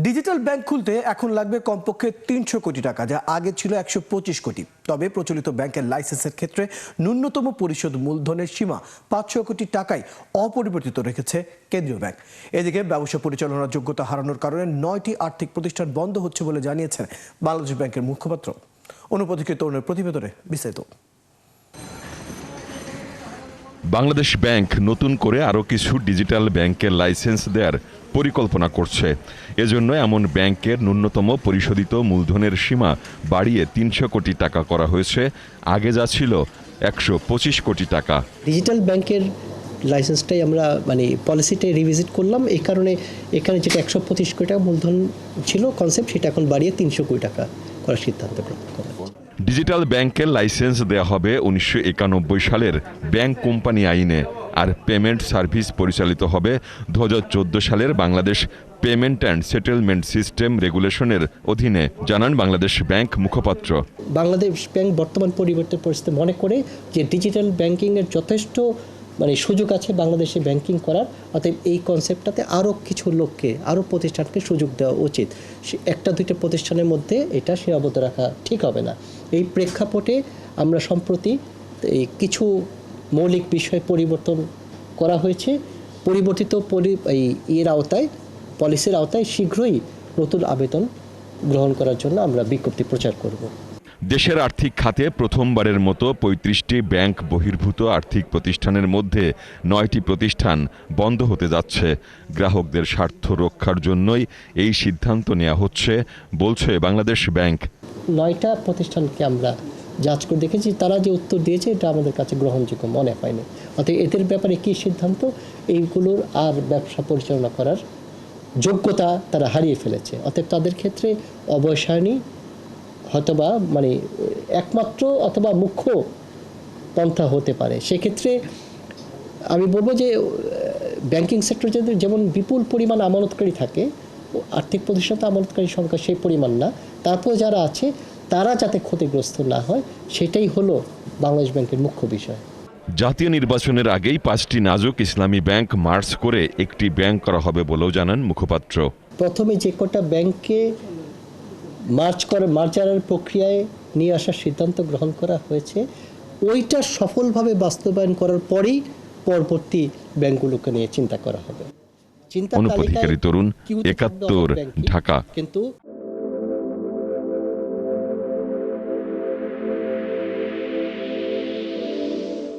Digital bank খুলতে এখন লাগবে কমপক্ষে ৩০০ কোটি টাকা, যা আগে ছিল ১২৫ কোটি। তবে প্রচলিত ব্যাংকের লাইসেন্সের ক্ষেত্রে ন্যূনতম পরিশোধ মূলধনের সীমা ৫০০ কোটি টাকায় অপরিবর্তিত রেখেছে কেন্দ্রীয় ব্যাংক। এদিকে ব্যবসা পরিচালনার যোগ্যতা হারানোর কারণে ৯টি আর্থিক প্রতিষ্ঠান বন্ধ হচ্ছে বলে জানিয়েছেন বাংলাদেশ ব্যাংকের মুখপাত্র। অনুপস্থিত তরুণের প্রতিবেদনে বিস্তারিত। বাংলাদেশ ব্যাংক নতুন করে আরও কিছু ডিজিটাল ব্যাংকের লাইসেন্স দেওয়ার পরিকল্পনা করছে। এজন্য এমন ব্যাংকের ন্যূনতম পরিশোধিত মূলধনের সীমা বাড়িয়ে ৩০০ কোটি টাকা করা হয়েছে, আগে যা ছিল ১২৫ কোটি টাকা। ডিজিটাল ব্যাংকের লাইসেন্সটাই আমরা পলিসিটাই রিভিজিট করলাম। এই কারণে এখানে যেটা ১২৫ কোটি টাকা মূলধন ছিল কনসেপ্ট, সেটা এখন বাড়িয়ে ৩০০ কোটি টাকা করার সিদ্ধান্ত গ্রহণ করা হয়েছে। ডিজিটাল ব্যাংকের লাইসেন্স দেয়া হবে ১৯৯১ সালের ব্যাংক কোম্পানি আইনে, আর পেমেন্ট সার্ভিস পরিচালিত হবে ২০১৪ সালের Bangladesh payment and settlement system রেগুলেশনের অধীনে, জানান বাংলাদেশ ব্যাংক মুখপাত্র। বাংলাদেশ ব্যাংক বর্তমান পরিবর্তিত পরিস্থিতি মনে করে যে ডিজিটাল ব্যাংকিংয়ের যথেষ্ট সুযোগ আছে বাংলাদেশে ব্যাংকিং করার। অতএব এই কনসেপ্টটাতে আরও কিছু লোককে, আরও প্রতিষ্ঠানকে সুযোগ দেওয়া উচিত। একটা দুইটা প্রতিষ্ঠানের মধ্যে এটা সীমাবদ্ধ রাখা ঠিক হবে না। এই প্রেক্ষাপটে আমরা সম্প্রতি এই কিছু মৌলিক বিষয় পরিবর্তন করা হয়েছে। পরিবর্তিত এর আওতায়, পলিসির আওতায় শীঘ্রই নতুন আবেদন গ্রহণ করার জন্য আমরা বিজ্ঞপ্তি প্রচার করব। দেশের আর্থিক খাতে প্রথমবারের মতো ৩৫টি ব্যাংক বহির্ভূত আর্থিক প্রতিষ্ঠানের মধ্যে ৯টি প্রতিষ্ঠান বন্ধ হতে যাচ্ছে। গ্রাহকদের স্বার্থ রক্ষার জন্যই এই সিদ্ধান্ত নেওয়া হচ্ছে, বলছে বাংলাদেশ ব্যাংক। ৯টা প্রতিষ্ঠানকে আমরা যাচ করে দেখেছি, তারা যে উত্তর দিয়েছে এটা আমাদের কাছে গ্রহণযোগ্য মনে হয়নি। অতএব এদের ব্যাপারে কী সিদ্ধান্ত, এইগুলোর আর ব্যবসা পরিচালনা করার যোগ্যতা তারা হারিয়ে ফেলেছে। অতএব তাদের ক্ষেত্রে অবসায়নী হয়তোবা একমাত্র অথবা মুখ্য পন্থা হতে পারে। সেক্ষেত্রে আমি বলবো যে ব্যাংকিং সেক্টর যেমন বিপুল পরিমাণ আমানতকারী থাকে, আর্থিক প্রতিষ্ঠান আমানতকারীর সংখ্যা সেই পরিমাণ না, তারপর যারা আছে তারা যাতে ক্ষতিগ্রস্ত না হয়, সেটাই হলো বাংলাদেশ ব্যাংকের মুখ্য বিষয়। জাতীয় নির্বাচনের আগেই 5টি নাজুক ইসলামী ব্যাংক মার্জ করে একটি ব্যাংক করা হবে বলেও জানান মুখপাত্র। প্রথমে যে কটা ব্যাংককে মার্জারের প্রক্রিয়ায় নিয়ে আসার সিদ্ধান্ত গ্রহণ করা হয়েছে, ওইটা সফলভাবে বাস্তবায়ন করার পরেই পরবর্তী ব্যাংকগুলোকে নিয়ে চিন্তা করা হবে। অনুপস্থিত তরুণ, ৭১, ঢাকা। কিন্তু